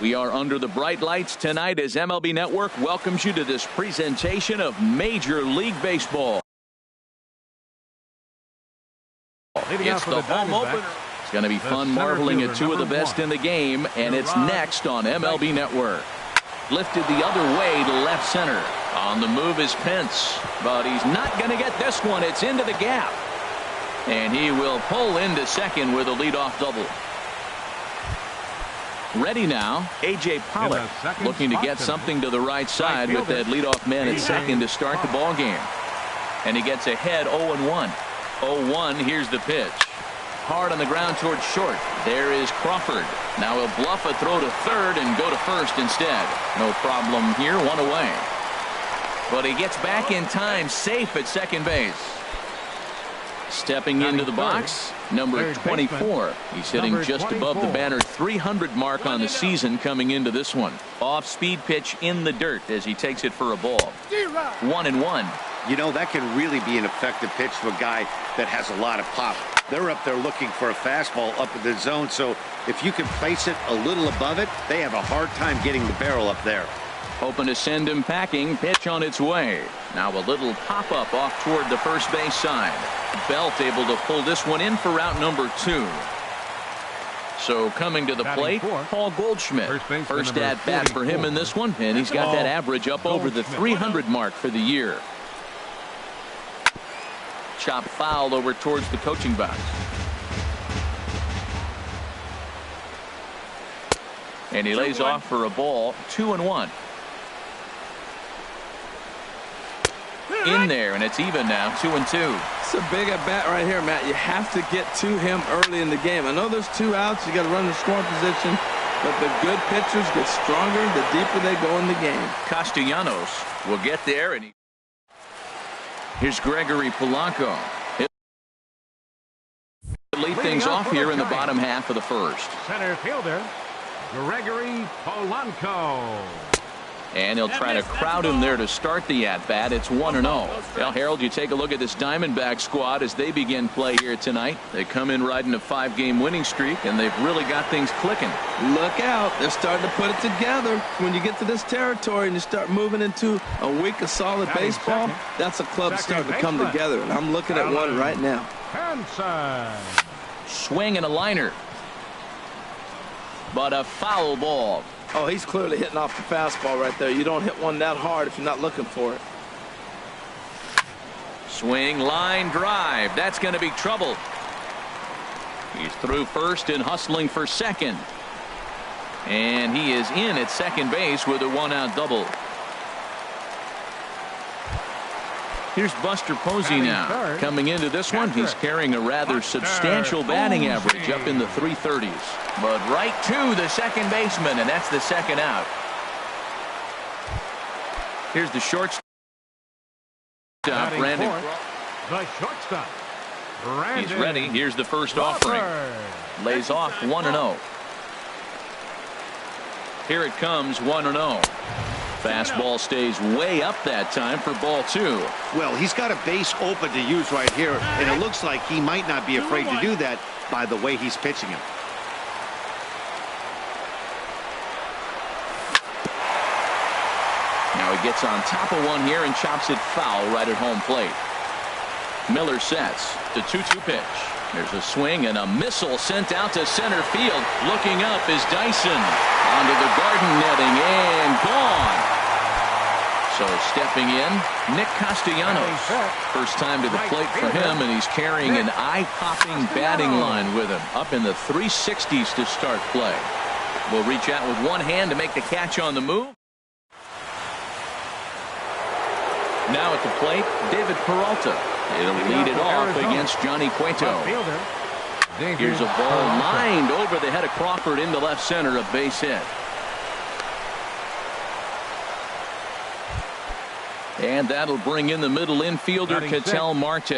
We are under the bright lights tonight as MLB Network welcomes you to this presentation of Major League Baseball. It's the home opener. It's going to be fun marveling at two of the best in the game, and it's next on MLB Network. Lifted the other way to left center. On the move is Pence, but he's not going to get this one. It's into the gap. And he will pull into second with a leadoff double. Ready now, A.J. Pollock looking to get something to the right side with that leadoff man at second to start the ball game. And he gets ahead 0-1. 0-1, here's the pitch. Hard on the ground towards short. There is Crawford. Now he'll bluff a throw to third and go to first instead. No problem here, one away. But he gets back in time, safe at second base. Stepping into the box, number 24. He's hitting just above the banner 300 mark on the season coming into this one. Off-speed pitch in the dirt as he takes it for a ball. 1-1. You know, that can really be an effective pitch to a guy that has a lot of pop. They're up there looking for a fastball up in the zone, so if you can place it a little above it, they have a hard time getting the barrel up there. Hoping to send him packing. Pitch on its way. Now a little pop-up off toward the first base side. Belt able to pull this one in for route number 2. So coming to the plate, Paul Goldschmidt. First at bat for him in this one, and he's got that average up over the 300 mark for the year. Chop foul over towards the coaching box. And he lays off for a ball. 2-1. In there, and it's even now. 2-2. It's a big at bat right here, Matt. You have to get to him early in the game. I know there's 2 outs. You got to run the scoring position, but the good pitchers get stronger the deeper they go in the game. Castellanos will get there, and here's Gregory Polanco. He'll lead things off here in the bottom half of the first. Center fielder Gregory Polanco. And he'll try to crowd him there to start the at-bat. It's 1-0. Well, Harold, you take a look at this Diamondback squad as they begin play here tonight. They come in riding a 5-game winning streak, and they've really got things clicking. Look out. They're starting to put it together. When you get to this territory and you start moving into a week of solid baseball, that's a club starting to come together. And I'm looking at one right now. Swing and a liner. But a foul ball. Oh, he's clearly hitting off the fastball right there. You don't hit one that hard if you're not looking for it. Swing, line drive. That's going to be trouble. He's through first and hustling for second. And he is in at second base with a 1-out double. Here's Buster Posey now. Coming into this one, he's carrying a rather substantial batting average up in the 330s. But right to the second baseman, and that's the second out. Here's the shortstop, Brandon. The shortstop, He's ready. Here's the first offering. Lays off 1-0. Here it comes, 1-0. Fastball stays way up that time for ball 2. Well, he's got a base open to use right here, and it looks like he might not be afraid to do that by the way he's pitching him. Now he gets on top of one here and chops it foul right at home plate. Miller sets the 2-2 pitch. There's a swing and a missile sent out to center field. Looking up is Dyson. Onto the garden netting and gone. So stepping in, Nick Castellanos. First time to the plate for him, and he's carrying an eye-popping batting line with him. Up in the 360s to start play. Will reach out with one hand to make the catch on the move. Now at the plate, David Peralta. It'll lead it off against Johnny Cueto. Here's a ball lined over the head of Crawford into left center, a base hit. And that'll bring in the middle infielder, Ketel Marte.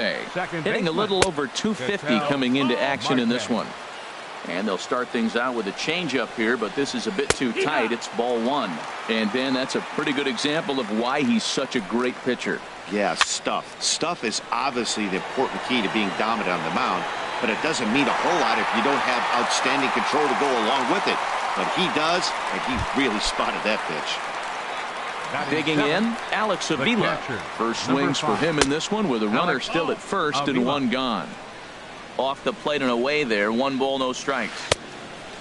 Hitting a little over 250 coming into action in this one. And they'll start things out with a changeup here, but this is a bit too tight. It's ball 1. And Ben, that's a pretty good example of why he's such a great pitcher. Yeah, stuff. Stuff is obviously the important key to being dominant on the mound, but it doesn't mean a whole lot if you don't have outstanding control to go along with it. but he does, and he really spotted that pitch. Digging in, Alex Avila. First swings for him in this one with a runner still at first and one gone. Off the plate and away there, 1 ball, no strikes.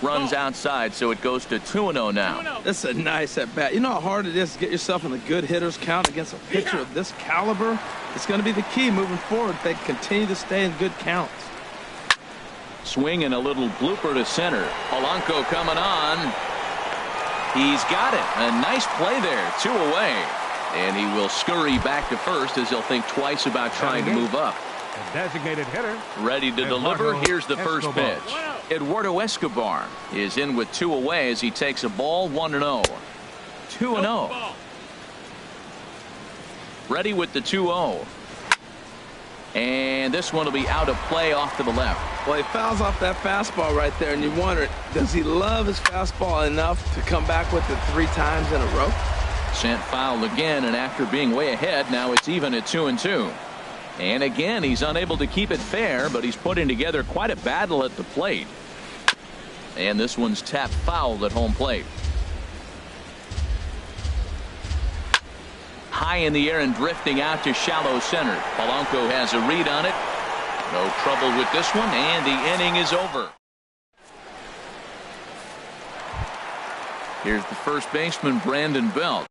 Runs outside, so it goes to 2-0 now. This is a nice at bat. You know how hard it is to get yourself in the good hitters count against a pitcher of this caliber? It's going to be the key moving forward if they continue to stay in good counts. Swing and a little blooper to center. Polanco coming on. He's got it. A nice play there. 2 away. And he will scurry back to first as he'll think twice about trying to move up. The designated hitter. Ready to deliver. Here's the first pitch. Eduardo Escobar is in with 2 away as he takes a ball. 1-0. 2-0. Ready with the 2-0. And this one will be out of play off to the left. Well, he fouls off that fastball right there, and you wonder, does he love his fastball enough to come back with it 3 times in a row? Sent foul again, and after being way ahead, now it's even at 2-2. And again, he's unable to keep it fair, but he's putting together quite a battle at the plate. And this one's tapped foul at home plate. High in the air and drifting out to shallow center. Polanco has a read on it. No trouble with this one, and the inning is over. Here's the first baseman, Brandon Belt.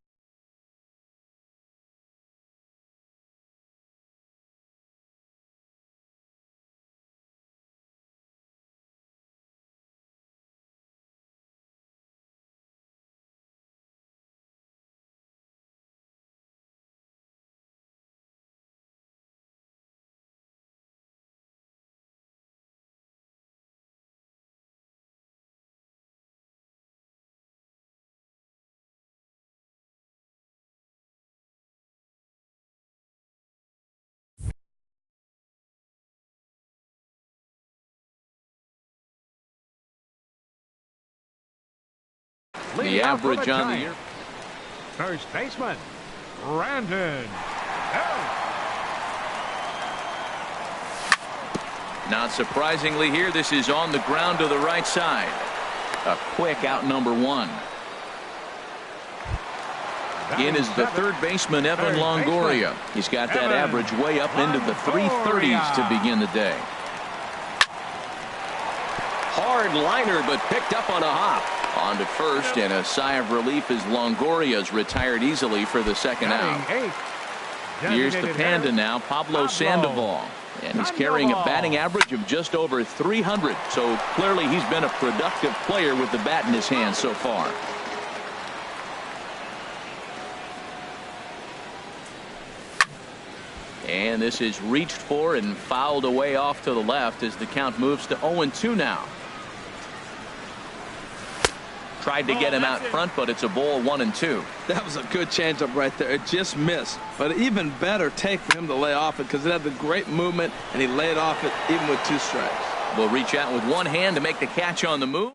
The average on the year. First baseman, Brandon Belt. Not surprisingly here, this is on the ground to the right side. A quick out number 1. In is the third baseman, Evan Longoria. He's got that average way up into the 330s to begin the day. Hard liner, but picked up on a hop. On to first, and a sigh of relief as Longoria's retired easily for the second out. Here's the Panda now, Pablo Sandoval. And he's carrying a batting average of just over 300. So clearly he's been a productive player with the bat in his hand so far. And this is reached for and fouled away off to the left as the count moves to 0-2 now. Tried to get him out front, but it's a ball, 1-2. That was a good changeup right there. It just missed. But even better take for him to lay off it because it had the great movement, and he laid off it even with 2 strikes. Will reach out with one hand to make the catch on the move.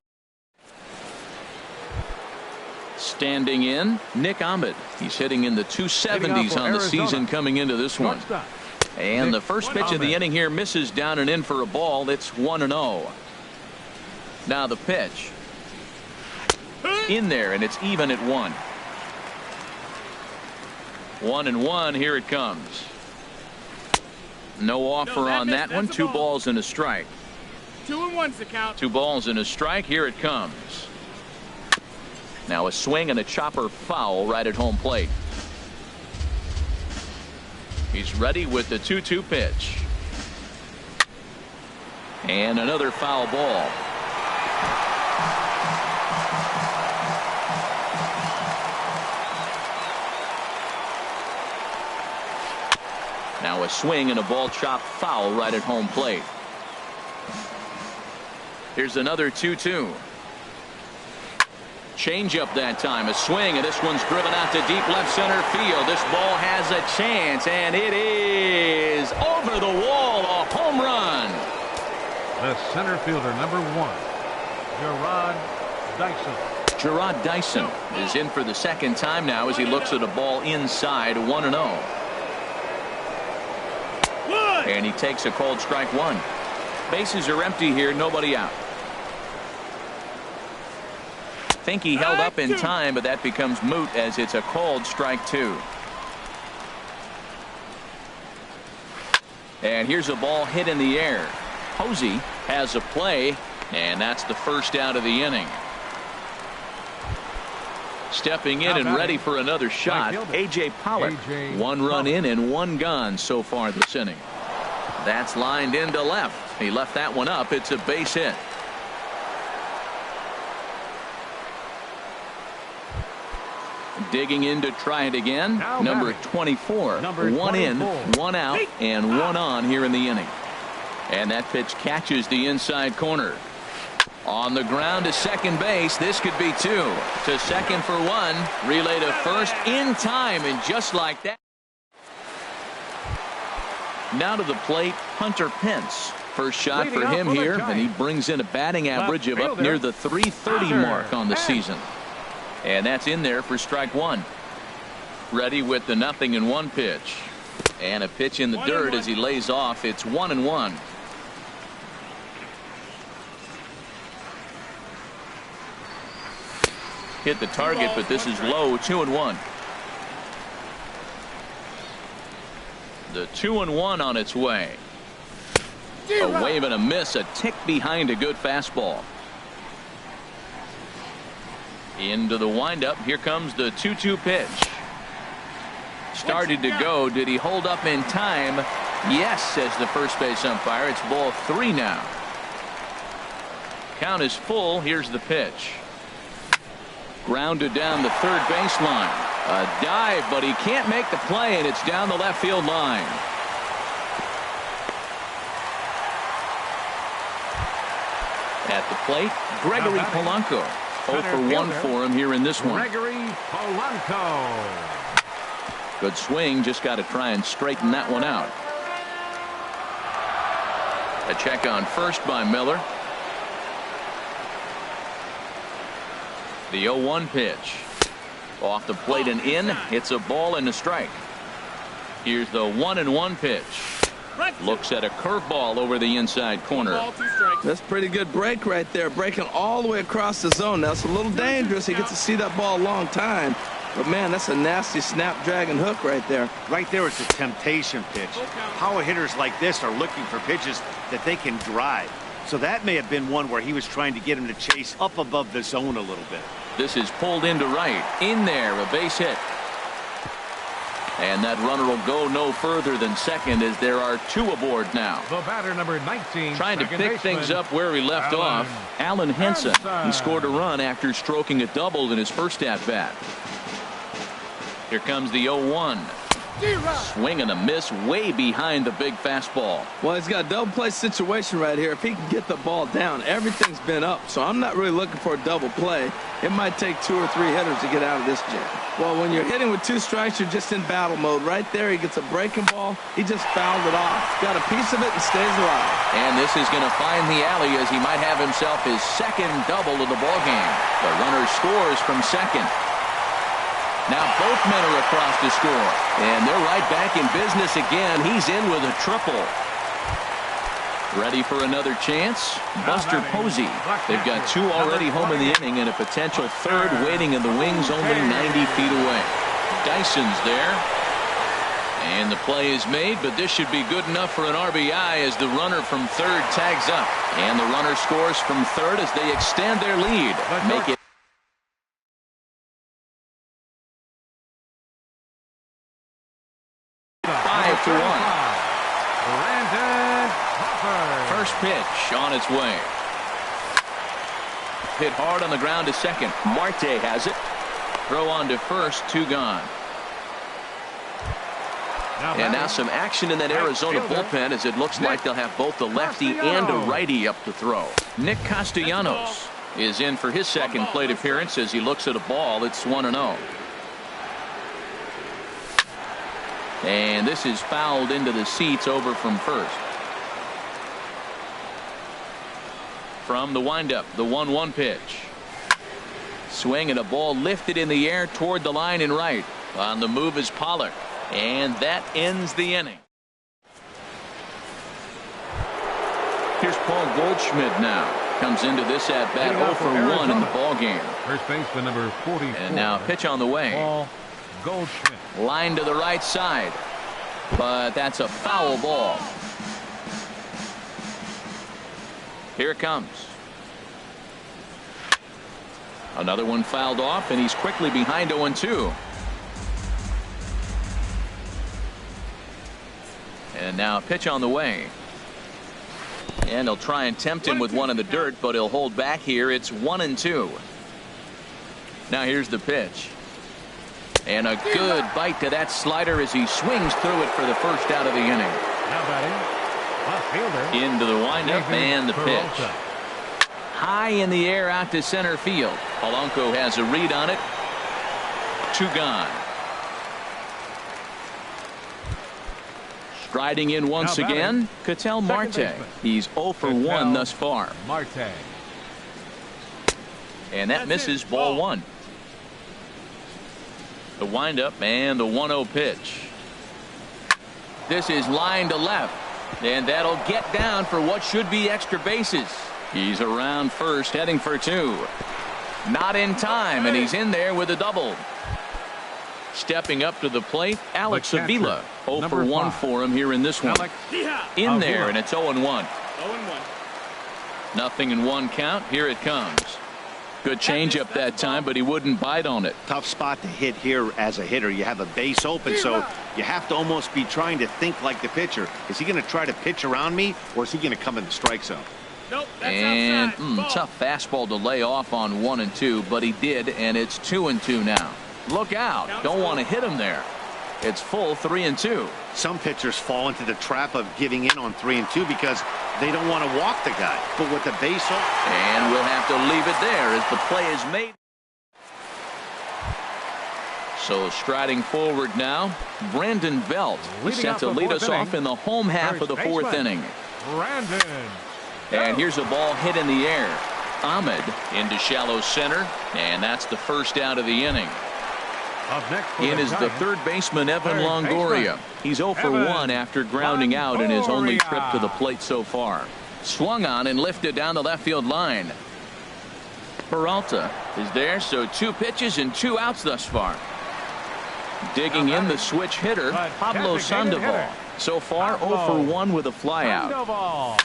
Standing in, Nick Ahmed. He's hitting in the 270s on the season coming into this one. And the first pitch of the inning here misses down and in for a ball. It's 1-0. Now the pitch. In there, and it's even at 1. 1-1. Here it comes. No offer on that one. 2 balls and a strike. 2-1's the count. 2 balls and a strike. Here it comes. Now a swing and a chopper foul right at home plate. He's ready with the 2-2 pitch. And another foul ball. Now a swing and a ball chopped foul right at home plate. Here's another 2-2. Change up that time. A swing, and this one's driven out to deep left center field. This ball has a chance, and it is over the wall. A home run. The center fielder, number 1, Gerard Dyson. Gerard Dyson is in for the second time now as he looks at a ball inside. 1-0. And he takes a called strike 1. Bases are empty here, nobody out. think he held up in time, but that becomes moot as it's a called strike 2. And here's a ball hit in the air. Posey has a play, and that's the first out of the inning. Stepping in and ready for another shot, A.J. Pollock. 1 run in and 1 gone so far this inning. That's lined into left. He left that one up. It's a base hit. Digging in to try it again. Number 24. 1 in, 1 out, and 1 on here in the inning. And that pitch catches the inside corner. On the ground to second base. This could be 2. To second for 1. Relay to first in time, and just like that. Now to the plate, Hunter Pence. First shot for him here, and he brings in a batting average of up near the .330 mark on the season. And that's in there for strike 1. Ready with the 0-1 pitch. And a pitch in the dirt as he lays off. It's 1-1. Hit the target, but this is low. 2-1. The 2-1 on its way. A wave and a miss, a tick behind a good fastball. Into the windup. Here comes the 2-2 pitch. Started to go. Did he hold up in time? Yes, says the first base umpire. It's ball 3 now. Count is full. Here's the pitch. Grounded down the third baseline. A dive, but he can't make the play, and it's down the left field line. At the plate, Gregory Polanco. 0 for 1 for him here in this one. Gregory Polanco. Good swing. Just got to try and straighten that one out. A check on first by Miller. The 0-1 pitch. Off the plate and in. It's a ball and a strike. Here's the 1-1 pitch. Looks at a curveball over the inside corner. That's pretty good break right there. Breaking all the way across the zone. Now, it's a little dangerous. He gets to see that ball a long time. But, man, that's a nasty snap-dragon hook right there. Right there, it's a temptation pitch. Power hitters like this are looking for pitches that they can drive. So that may have been one where he was trying to get him to chase up above the zone a little bit. This is pulled into right. In there, a base hit. And that runner will go no further than second as there are 2 aboard now. The batter, number 19. Trying to pick things up where he left off. Alan Henson. He scored a run after stroking a double in his first at-bat. Here comes the 0-1. Swing and a miss way behind the big fastball. Well, he's got a double play situation right here. If he can get the ball down, everything's been up. So I'm not really looking for a double play. It might take 2 or 3 hitters to get out of this jam. Well, when you're hitting with 2 strikes, you're just in battle mode. Right there, he gets a breaking ball. He just fouled it off. Got a piece of it and stays alive. And this is going to find the alley as he might have himself his second double of the ballgame. The runner scores from second. Now both men are across to score. And they're right back in business again. He's in with a triple. Ready for another chance? Buster Posey. They've got 2 already home in the inning and a potential third waiting in the wings only 90 feet away. Dyson's there. And the play is made, but this should be good enough for an RBI as the runner from third tags up. And the runner scores from third as they extend their lead. Make it 5-1. First pitch on its way. Hit hard on the ground to second. Marte has it. Throw on to first. 2 gone. And now some action in that Arizona bullpen as it looks like they'll have both the lefty and a righty up to throw. Nick Castellanos is in for his second plate appearance as he looks at a ball. It's 1-0. And this is fouled into the seats over from first. From the windup, the 1-1 pitch. Swing and a ball lifted in the air toward the line and right. On the move is Pollock. And that ends the inning. Here's Paul Goldschmidt now. Comes into this at bat 0 for 1 in the ball game. First baseman number 44. And now pitch on the way. Paul Goldschmidt. Line to the right side, but that's a foul ball. Here it comes. Another one fouled off, and he's quickly behind 0-2. And now pitch on the way. And he'll try and tempt him with one in the dirt, but he'll hold back here. It's 1-2. Now here's the pitch. And a good bite to that slider as he swings through it for the first out of the inning. Now batting, left fielder. Into the windup and the pitch. Peralta. High in the air out to center field. Polanco has a read on it. 2 gone. Striding in once again, Ketel Marte. He's 0 for 1 thus far. Marte. And that misses ball 1. The windup and the 1-0 pitch. This is line to left. And that'll get down for what should be extra bases. He's around first, heading for 2. Not in time, and he's in there with a double. Stepping up to the plate, Alex Avila. 0 for 1 for him here in this one. In there, and it's 0-1. 0-1. Nothing in 1 count. Here it comes. Good changeup that time, but he wouldn't bite on it. Tough spot to hit here as a hitter. You have a base open, so you have to almost be trying to think like the pitcher. Is he going to try to pitch around me, or is he going to come in the strike zone? Nope, that's And outside. tough fastball to lay off on 1 and 2, but he did, and it's 2 and 2 now. Look out. Don't want to hit him there. It's full 3 and 2. Some pitchers fall into the trap of giving in on 3 and 2 because they don't want to walk the guy. But with the base open, And we'll have to leave it there as the play is made. So striding forward now, Brandon Belt is set to lead us off in the home half of the 4th inning. Brandon. And here's a ball hit in the air. Ahmed into shallow center, and that's the first out of the inning. Up next for In the is the Giants, third baseman, Evan third Longoria. baseman, He's 0 for Evan 1 after grounding out in his only Longoria. trip to the plate so far. Swung on and lifted down the left field line. Peralta is there, so 2 pitches and 2 outs thus far. Digging in the switch hitter, Pablo Sandoval. So far 0 for 1 with a flyout. Sandoval.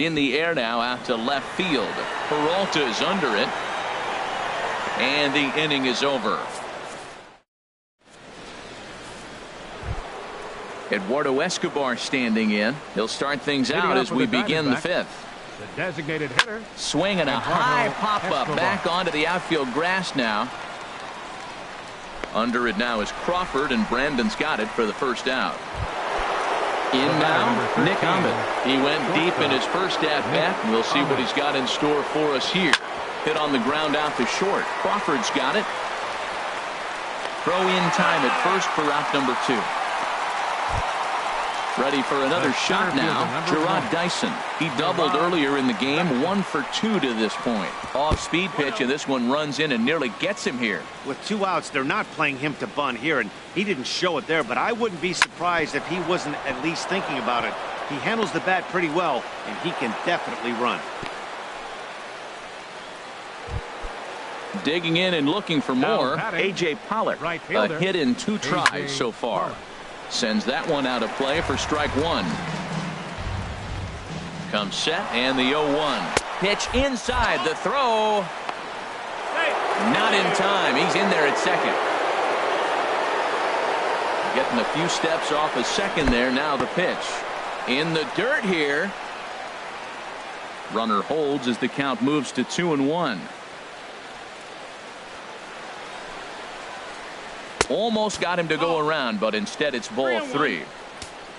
In the air now out to left field. Peralta is under it. And the inning is over. Eduardo Escobar standing in. He'll start things Hitting out up as for we the begin the Diamondbacks. 5th. The designated hitter. Swing and a high pop-up Escobar. back onto the outfield grass now. Under it now is Crawford, and Brandon's got it for the first out. In now, Nick Ahmed. He went deep in his first at-bat, and we'll see what he's got in store for us here. Hit on the ground out to short. Crawford's got it. Throw in time at first for out number 2. Ready for another shot now. Gerard Dyson. He doubled earlier in the game, 1 for 2 to this point. Off-speed pitch, and this one runs in and nearly gets him here. with 2 outs, they're not playing him to bunt here, and he didn't show it there, but I wouldn't be surprised if he wasn't at least thinking about it. He handles the bat pretty well, and he can definitely run. Digging in and looking for more, batting, A.J. Pollock. right A fielder, hit in 2 tries A.J. so far. Pollock. Sends that one out of play for strike 1. Comes set and the 0-1. Pitch inside, the throw. Not in time. He's in there at second. Getting a few steps off a second there. Now the pitch. In the dirt here. Runner holds as the count moves to 2-1. Almost got him to go around, but instead it's ball 3.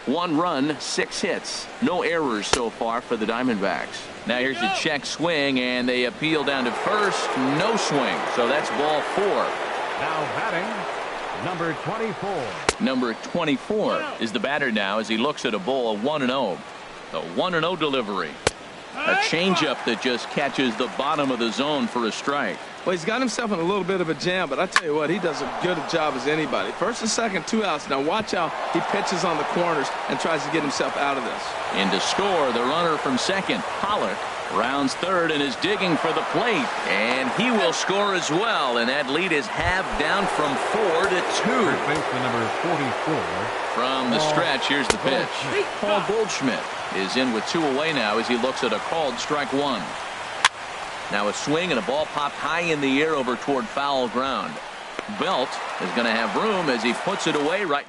1 run, 6 hits. No errors so far for the Diamondbacks. Now here's a check swing, and they appeal down to first. No swing, so that's ball 4. Now batting, number 24. Number 24 is the batter now as he looks at a ball of 1-0. The 1-0 delivery. A changeup that just catches the bottom of the zone for a strike. Well, he's got himself in a little bit of a jam, but I tell you what, he does a good job as anybody. First and second, 2 outs. Now watch how he pitches on the corners and tries to get himself out of this. In to score, the runner from second, Pollock, rounds third and is digging for the plate. And he will score as well, and that lead is halved down from 4 to 2. Baseman number 44. From the stretch, here's the pitch. Paul Goldschmidt is in with 2 away now as he looks at a called strike 1. Now a swing and a ball popped high in the air over toward foul ground. Belt is going to have room as he puts it away right.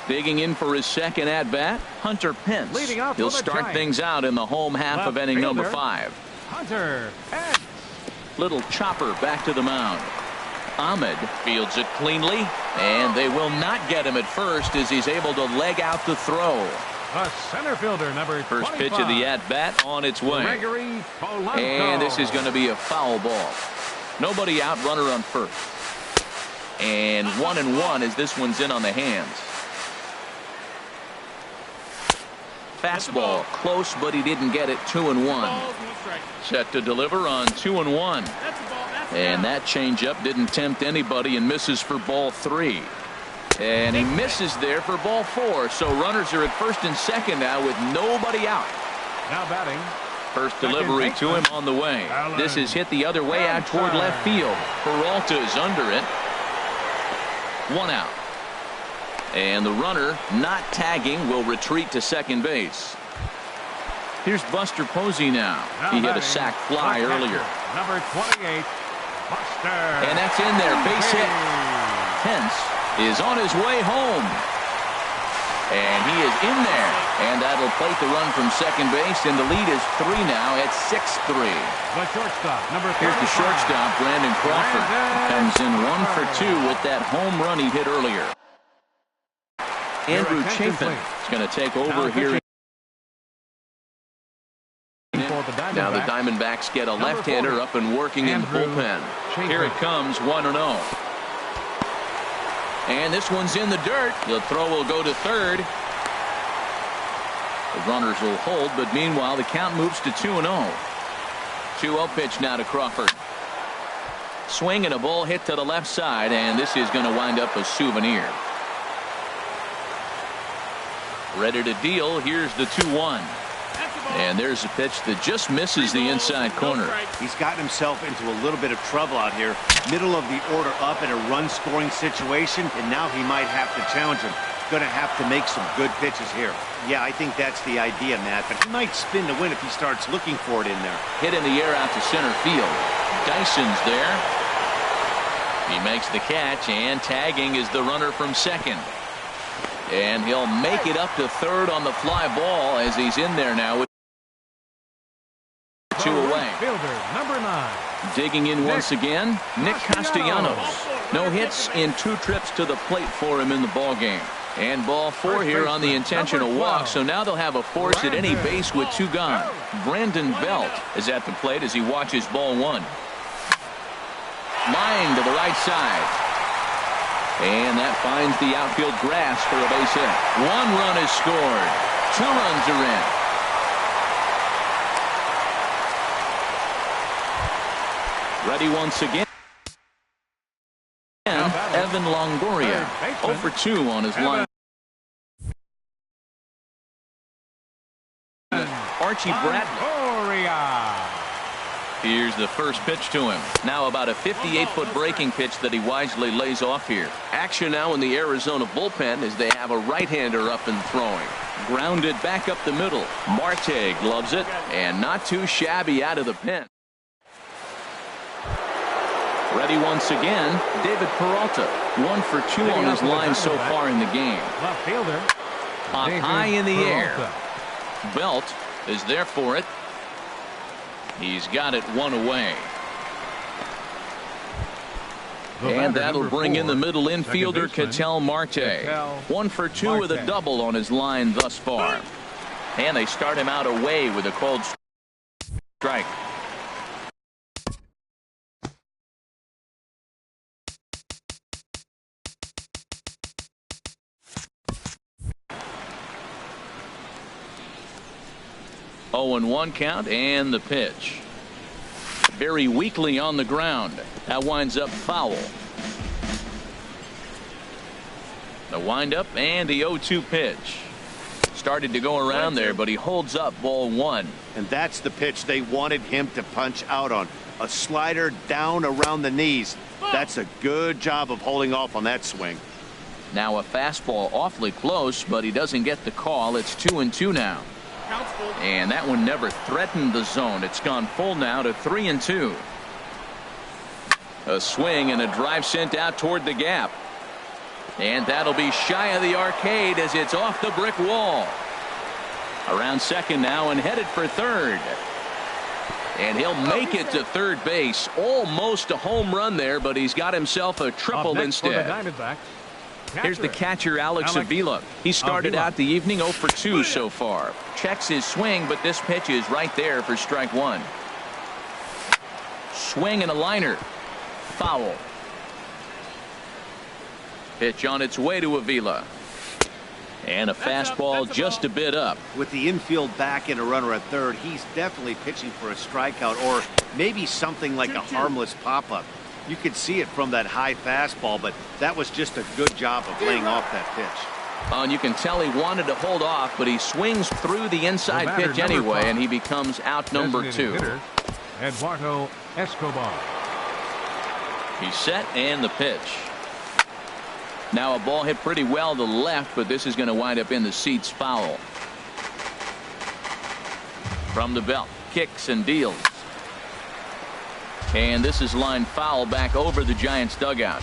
Digging in for his second at bat, Hunter Pence. He'll start things out in the home half of inning number 5. Hunter Pence. Little chopper back to the mound. Ahmed fields it cleanly, and they will not get him at first as he's able to leg out the throw. A center fielder, number 25. First pitch of the at-bat on its way. And this is going to be a foul ball. Nobody out, runner on first. And 1-1 as this one's in on the hands. Fastball close, but he didn't get it. 2-1. Set to deliver on 2-1. And that changeup didn't tempt anybody and misses for ball 3. And he misses there for ball 4. So runners are at first and second now with nobody out. Now batting. First delivery to him on the way. This is hit the other way out toward left field. Peralta is under it. 1 out. And the runner not tagging will retreat to second base. Here's Buster Posey now. He hit a sac fly earlier. Number 28, Buster. And that's in there. Base hit. Pence is on his way home. And he is in there. And that'll plate the run from second base. And the lead is 3 now at 6-3. The shortstop, number 35. Here's the shortstop, Brandon Crawford. Comes in 1 for 2 with that home run he hit earlier. Andrew Chafin is going to take over here. Now the Diamondbacks get a left-hander up and working in the bullpen. Here it comes, 1-0. And this one's in the dirt. The throw will go to third. The runners will hold, but meanwhile the count moves to 2-0. 2-0 pitch now to Crawford. Swing and a ball hit to the left side, and this is going to wind up a souvenir. Ready to deal. Here's the 2-1. And there's a pitch that just misses the inside corner. He's gotten himself into a little bit of trouble out here. Middle of the order up in a run-scoring situation, and now he might have to challenge him. Going to have to make some good pitches here. Yeah, I think that's the idea, Matt. But he might spin to win if he starts looking for it in there. Hit in the air out to center field. Dyson's there. He makes the catch, and tagging is the runner from second. And he'll make it up to third on the fly ball as he's in there now with 2 away. Fielder, number 9. Digging in once again, Nick Castellanos. No hits in 2 trips to the plate for him in the ball game. And ball 4 here on the intentional walk. So now they'll have a force at any base with 2 gone. Brandon Belt is at the plate as he watches ball 1. Line to the right side. And that finds the outfield grass for a base hit. 1 run is scored. 2 runs are in. Ready once again. Evan Longoria. 0 for 2 on his line. Archie Bradley. Here's the first pitch to him. Now about a 58-foot breaking pitch that he wisely lays off here. Action now in the Arizona bullpen as they have a right-hander up and throwing. Grounded back up the middle. Marte gloves it, and not too shabby out of the pen. Ready once again, David Peralta. 1 for 2 on his line so far in the game. Left fielder. Pop high in the air. Belt is there for it. He's got it 1 away. And that'll bring in the middle infielder, Ketel Marte. 1 for 2 with a double on his line thus far. And they start him out away with a called strike. 0-1 count and the pitch. Very weakly on the ground. That winds up foul. The windup and the 0-2 pitch. Started to go around there, but he holds up ball one. And that's the pitch they wanted him to punch out on. A slider down around the knees. That's a good job of holding off on that swing. Now a fastball awfully close, but he doesn't get the call. It's 2-2 now. And that one never threatened the zone. It's gone full now to 3-2. A swing and a drive sent out toward the gap. And that'll be shy of the arcade as it's off the brick wall. Around second now and headed for third. And he'll make it to third base. Almost a home run there, but he's got himself a triple instead. Here's the catcher, Alex Avila. He started out the evening 0 for 2 so far. Checks his swing, but this pitch is right there for strike one. Swing and a liner. Foul. Pitch on its way to Avila. And a fastball just a bit up. With the infield back and a runner at third, he's definitely pitching for a strikeout or maybe something like a harmless pop-up. You could see it from that high fastball, but that was just a good job of laying off that pitch. And you can tell he wanted to hold off, but he swings through the inside pitch anyway, and he becomes out number 2. Eduardo Escobar. He's set and the pitch. Now a ball hit pretty well to the left, but this is going to wind up in the seats foul. From the belt, kicks and deals. And this is line foul back over the Giants dugout.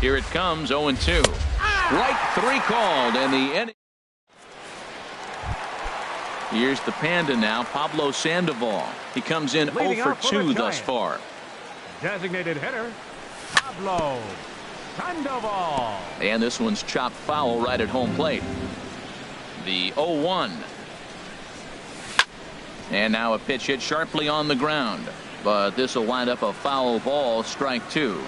Here it comes, 0-2. Strike 3 called, and the inning. Here's the Panda now, Pablo Sandoval. He comes in 0 for 2 thus far. Designated hitter, Pablo Sandoval. And this one's chopped foul right at home plate. The 0-1. And now a pitch hit sharply on the ground. But this will wind up a foul ball, strike 2. Hit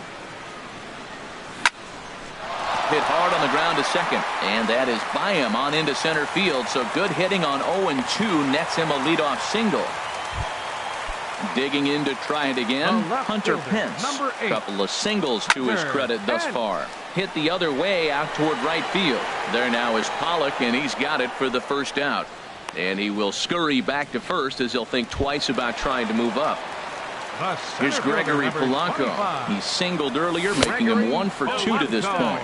hard on the ground to second. And that is by him on into center field. So good hitting on 0-2 nets him a leadoff single. Digging in to try it again, Hunter Pence. A couple of singles to his credit thus far. Hit the other way out toward right field. There now is Pollock, and he's got it for the first out. And he will scurry back to first as he'll think twice about trying to move up. Here's Gregory Polanco. He singled earlier, making him 1 for 2 to this point.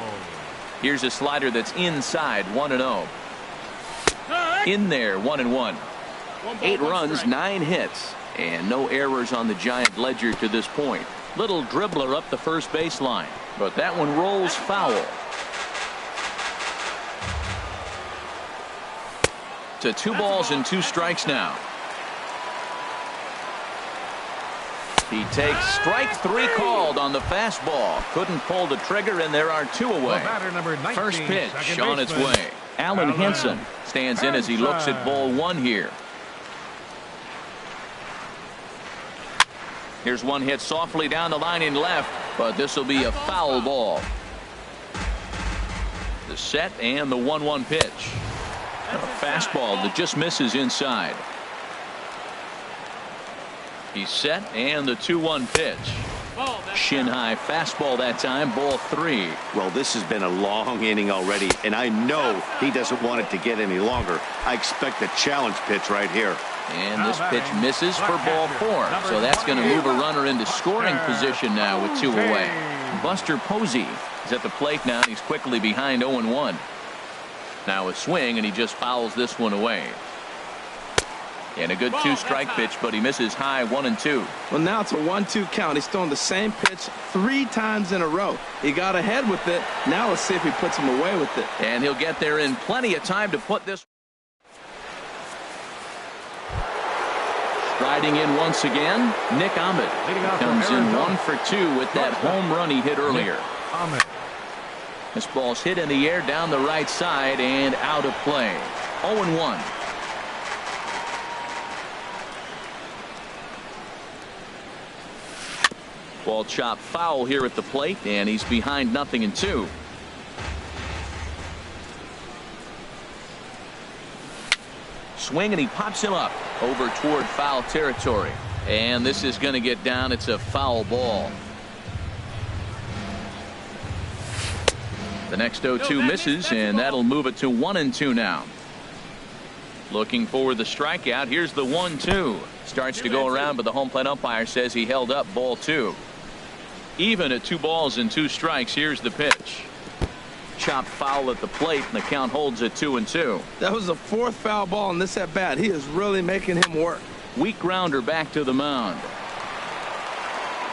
Here's a slider that's inside, 1-0. In there, 1-1. 8 runs, 9 hits. And no errors on the Giant ledger to this point. Little dribbler up the first baseline, but that one rolls foul. To 2 balls and 2 strikes now. He takes strike 3 called on the fastball. Couldn't pull the trigger, and there are 2 away. First pitch on its way. Alan Henson stands in as he looks at ball 1 here. Here's one hit softly down the line in left, but this will be a foul ball. The set and the 1-1 pitch. A fastball that just misses inside. He's set and the 2-1 pitch. Shin high fastball that time, ball 3. Well, this has been a long inning already, and I know he doesn't want it to get any longer. I expect a challenge pitch right here. And this pitch misses for ball 4. So that's going to move a runner into scoring position now with 2 away. Buster Posey is at the plate now, and he's quickly behind 0-1. Now a swing, and he just fouls this one away. And a good 2-strike pitch, but he misses high, 1-2. Well, now it's a 1-2 count. He's throwing the same pitch 3 times in a row. He got ahead with it. Now let's see if he puts him away with it. And he'll get there in plenty of time to put this. Striding in once again, Nick Ahmed comes in 1 for 2 with that home run he hit earlier. This ball's hit in the air down the right side and out of play. 0-1. Ball chopped foul here at the plate, and he's behind 0-2. swing, and he pops him up over toward foul territory. And this is going to get down. It's a foul ball. The next 0-2 misses, and that'll move it to 1-2 now. Looking for the strikeout. Here's the 1-2. Starts to go around, but the home plate umpire says he held up ball 2. Even at 2 balls and 2 strikes. Here's the pitch. Chopped foul at the plate, and the count holds at 2-2. That was the 4th foul ball in this at bat. He is really making him work. Weak grounder back to the mound.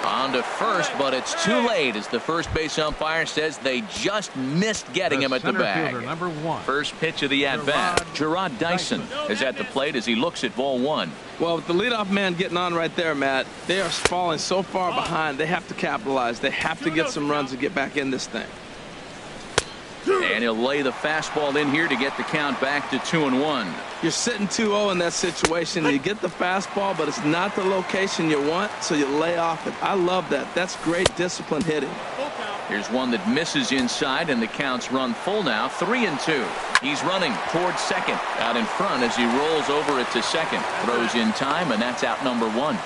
On to first, but it's too late as the first base umpire says they just missed getting him at the bag. Number 1. First pitch of the at-bat. Gerard Dyson is at the plate as he looks at ball 1. Well, with the leadoff man getting on right there, Matt, they are falling so far behind. They have to capitalize. They have to get some runs to get back in this thing. And he'll lay the fastball in here to get the count back to 2-1. You're sitting 2-0 in that situation. You get the fastball, but it's not the location you want, so you lay off it. I love that. That's great disciplined hitting. Here's one that misses inside, and the count's run full now. 3-2. He's running towards second. Out in front as he rolls over it to second. Throws in time, and that's out number 1.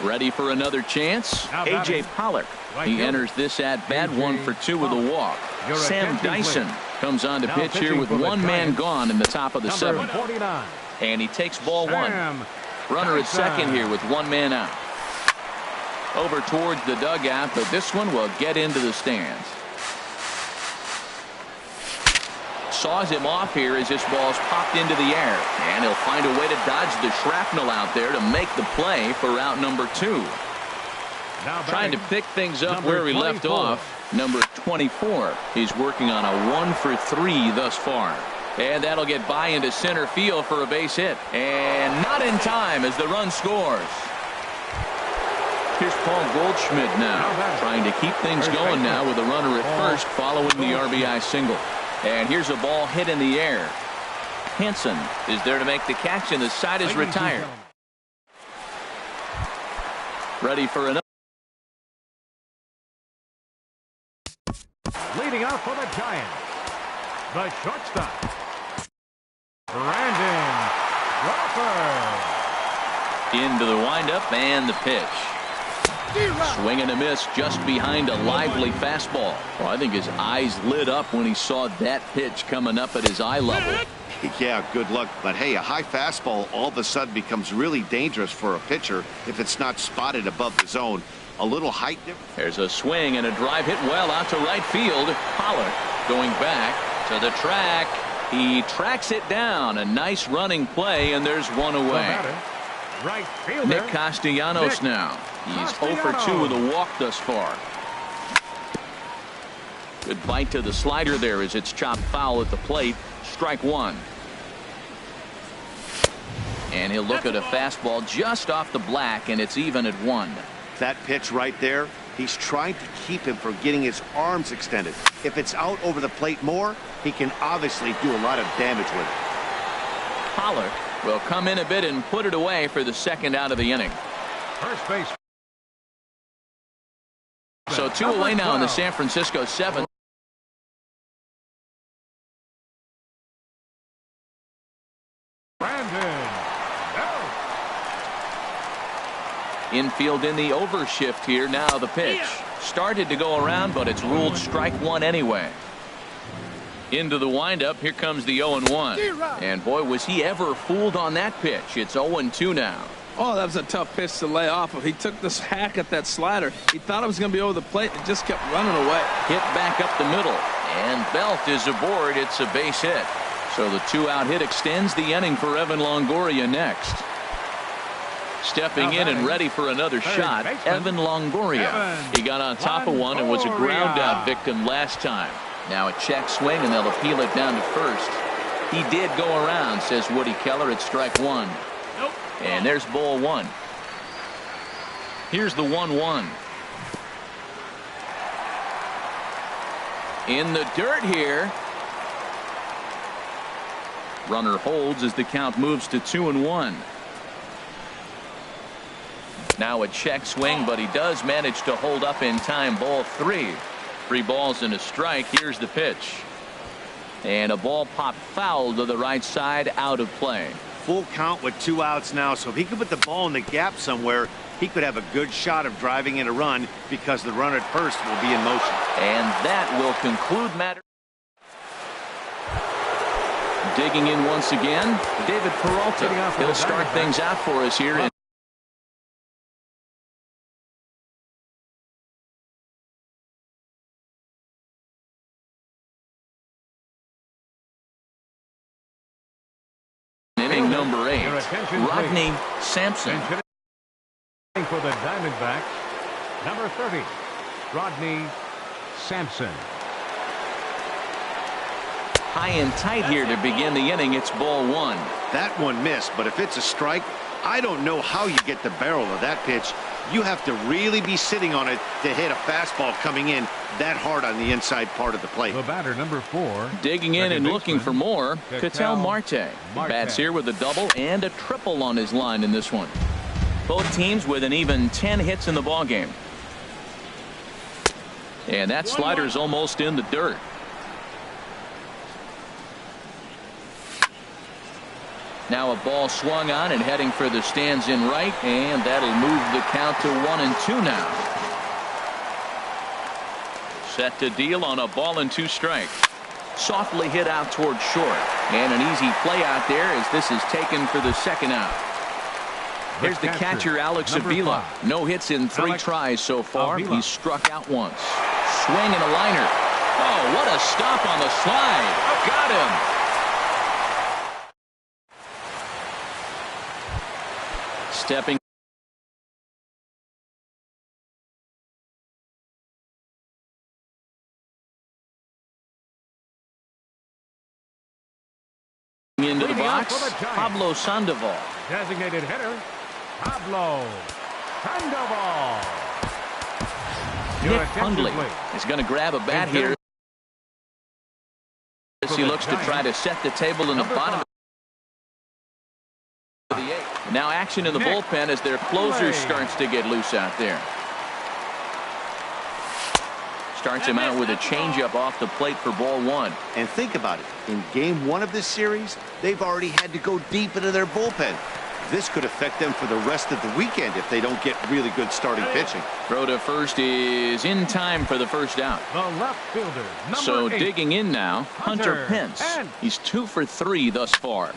Ready for another chance? A.J. Pollock. He enters this at-bat 1 for 2 with a walk. Sam Dyson comes on to pitch here with 1 man gone in the top of the 7th. And he takes ball 1. Runner at second here with 1 man out. Over towards the dugout, but this one will get into the stands. Saws him off here as this ball's popped into the air. And he'll find a way to dodge the shrapnel out there to make the play for out number 2. Trying to pick things up where he left off. Number 24. He's working on a 1 for 3 thus far. And that'll get by into center field for a base hit. And not in time as the run scores. Here's Paul Goldschmidt now, trying to keep things going now with a runner at first following the RBI single. And here's a ball hit in the air. Henson is there to make the catch, and the side is retired. Ready for another. Leading off for the Giants, the shortstop, Brandon Crawford. Into the windup and the pitch. Swing and a miss just behind a lively fastball. Well, I think his eyes lit up when he saw that pitch coming up at his eye level. Yeah, good luck. But hey, a high fastball all of a sudden becomes really dangerous for a pitcher if it's not spotted above the zone. A little height difference. There's a swing and a drive hit well out to right field. Pollard going back to the track. He tracks it down. A nice running play, and there's 1 away. Right fielder, Nick Castellanos now. He's 0 for 2 with a walk thus far. Good bite to the slider there as it's chopped foul at the plate. Strike 1. And he'll look at a fastball just off the black, and it's even at 1. That pitch right there, he's trying to keep him from getting his arms extended. If it's out over the plate more, he can obviously do a lot of damage with it. Pollard will come in a bit and put it away for the second out of the inning. first base. So 2 away now in the San Francisco 7th. Infield in the overshift here. Now the pitch started to go around, but it's ruled strike 1 anyway. Into the windup. Here comes the 0-1. And boy, was he ever fooled on that pitch. It's 0-2 now. Oh, that was a tough pitch to lay off of. He took this hack at that slider. He thought it was going to be over the plate and just kept running away. Hit back up the middle. And Belt is aboard. It's a base hit. So the 2-out hit extends the inning for Evan Longoria next. Stepping in and ready for another shot, Evan Longoria. He got on top of one and was a ground out victim last time. Now a check swing, and they'll appeal it down to first. He did go around, says Woody Keller. It's strike 1. And there's ball 1. Here's the 1-1. In the dirt here. Runner holds as the count moves to 2-1. Now a check swing, but he does manage to hold up in time. Ball 3. 3 balls and a strike. Here's the pitch. And a ball popped foul to the right side, out of play. Full count with 2 outs now, so if he could put the ball in the gap somewhere, he could have a good shot of driving in a run because the runner at first will be in motion. And that will conclude matters. Digging in once again, David Peralta. He'll start things out for us here. Inning number 8, Rodney Sampson. For the Diamondbacks, number 30, Rodney Sampson. High and tight here to begin the inning. It's ball 1. That one missed, but if it's a strike, I don't know how you get the barrel of that pitch. You have to really be sitting on it to hit a fastball coming in that hard on the inside part of the plate. The batter, number 4. Digging in and looking for more, Ketel Marte. Bats here with a double and a triple on his line in this one. Both teams with an even 10 hits in the ballgame. And that slider's almost in the dirt. Now a ball swung on and heading for the stands in right, and that'll move the count to 1-2 now. Set to deal on a ball and 2 strikes. Softly hit out toward short, and an easy play out there as this is taken for the second out. Here's the catcher, Alex Avila. No hits in 3 tries so far. He's struck out once. Swing and a liner. Oh, what a stop on the slide. Got him. Stepping into the box, Pablo Sandoval. Designated hitter, Pablo Sandoval. Nick Hundley is going to grab a bat here as he looks to try to set the table in the bottom of the 8th. Now action in the bullpen as their closer starts to get loose out there. Starts him out with a changeup off the plate for ball 1. And think about it. In game 1 of this series, they've already had to go deep into their bullpen. This could affect them for the rest of the weekend if they don't get really good starting pitching. Throw to first is in time for the first out. The left fielder, so 8. Digging in now, Hunter Pence. He's 2 for 3 thus far.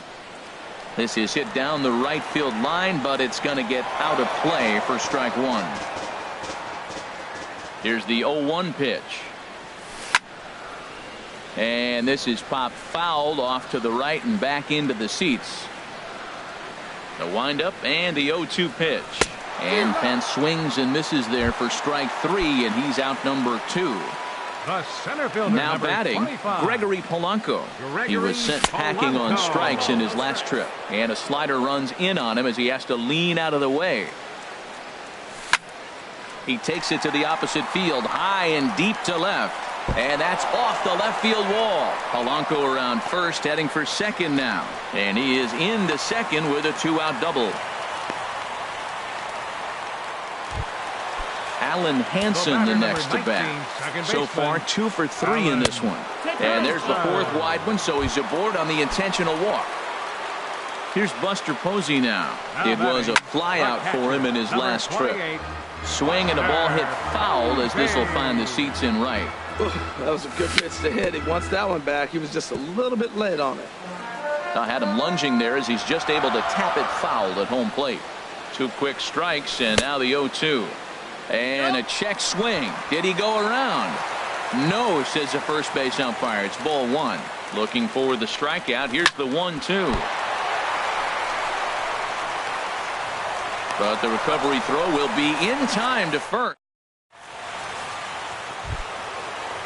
This is hit down the right field line, but it's going to get out of play for strike 1. Here's the 0-1 pitch. And this is popped fouled off to the right and back into the seats. The windup and the 0-2 pitch. And Pence swings and misses there for strike 3, and he's out number 2. The center fielder, now batting, 25. Gregory Polanco. He was sent packing on strikes in his last trip. And a slider runs in on him as he has to lean out of the way. He takes it to the opposite field, high and deep to left. And that's off the left field wall. Polanco around first, heading for second now. And he is into second with a 2-out double. Alan Hansen the next to bat. So far 2 for 3 in this one. And there's the 4th wide one, so he's aboard on the intentional walk. Here's Buster Posey now. It was a flyout for him in his last trip. Swing and a ball hit foul as this will find the seats in right. That was a good pitch to hit. He wants that one back. He was just a little bit late on it. I had him lunging there as he's just able to tap it foul at home plate. 2 quick strikes and now the 0-2. And a check swing. Did he go around? No, says the first base umpire. It's ball 1. Looking for the strikeout. Here's the 1-2. But the recovery throw will be in time to first.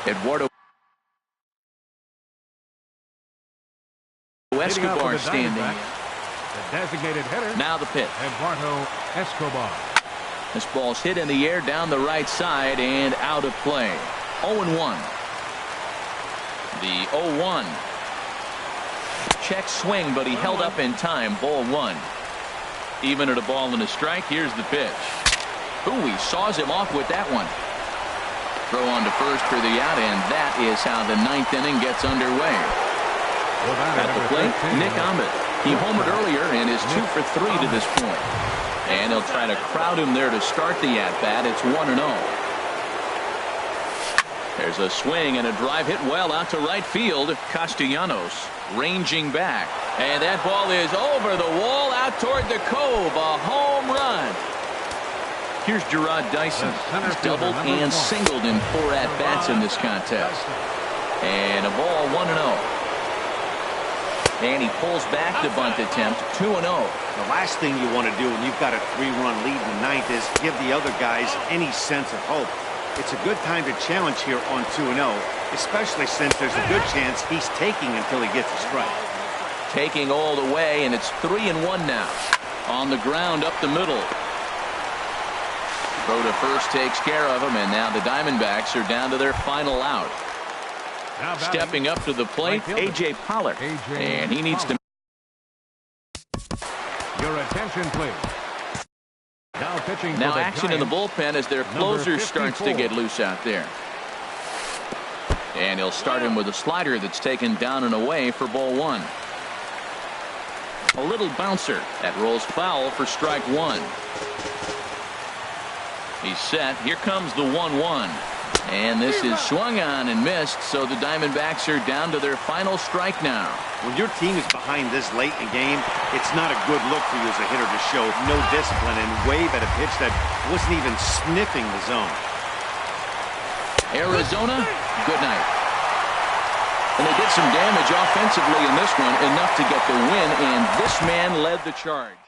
Eduardo Escobar standing. The designated hitter. Now the pitch. Eduardo Escobar. This ball's hit in the air down the right side and out of play. 0-1. The 0-1. Check swing, but he held up in time. Ball 1. Even at a ball and a strike. Here's the pitch. Ooh, he saws him off with that one. Throw on to first for the out, and that is how the 9th inning gets underway. At the plate, Nick Ahmed. He homered earlier and is 2 for 3 to this point. And he'll try to crowd him there to start the at-bat. It's 1-0. There's a swing and a drive hit well out to right field. Castellanos ranging back. And that ball is over the wall out toward the cove. A home run. Here's Gerard Dyson. He's doubled and singled in 4 at-bats in this contest. And a ball 1-0. And he pulls back the bunt attempt. 2-0. The last thing you want to do when you've got a 3-run lead in the ninth is give the other guys any sense of hope. It's a good time to challenge here on 2-0, especially since there's a good chance he's taking until he gets a strike. Taking all the way, and it's 3-1 now. On the ground up the middle. Throw to first takes care of him, and now the Diamondbacks are down to their final out. Stepping up to the plate, A.J. Pollock, and he needs to. Your attention, please. Now pitching. Now action in the bullpen as their closer starts to get loose out there. And he'll start him with a slider that's taken down and away for ball 1. A little bouncer that rolls foul for strike 1. He's set. Here comes the 1-1. And this is swung on and missed, so the Diamondbacks are down to their final strike now. When your team is behind this late in the game, it's not a good look for you as a hitter to show no discipline and wave at a pitch that wasn't even sniffing the zone. Arizona, good night. And they did some damage offensively in this one, enough to get the win, and this man led the charge.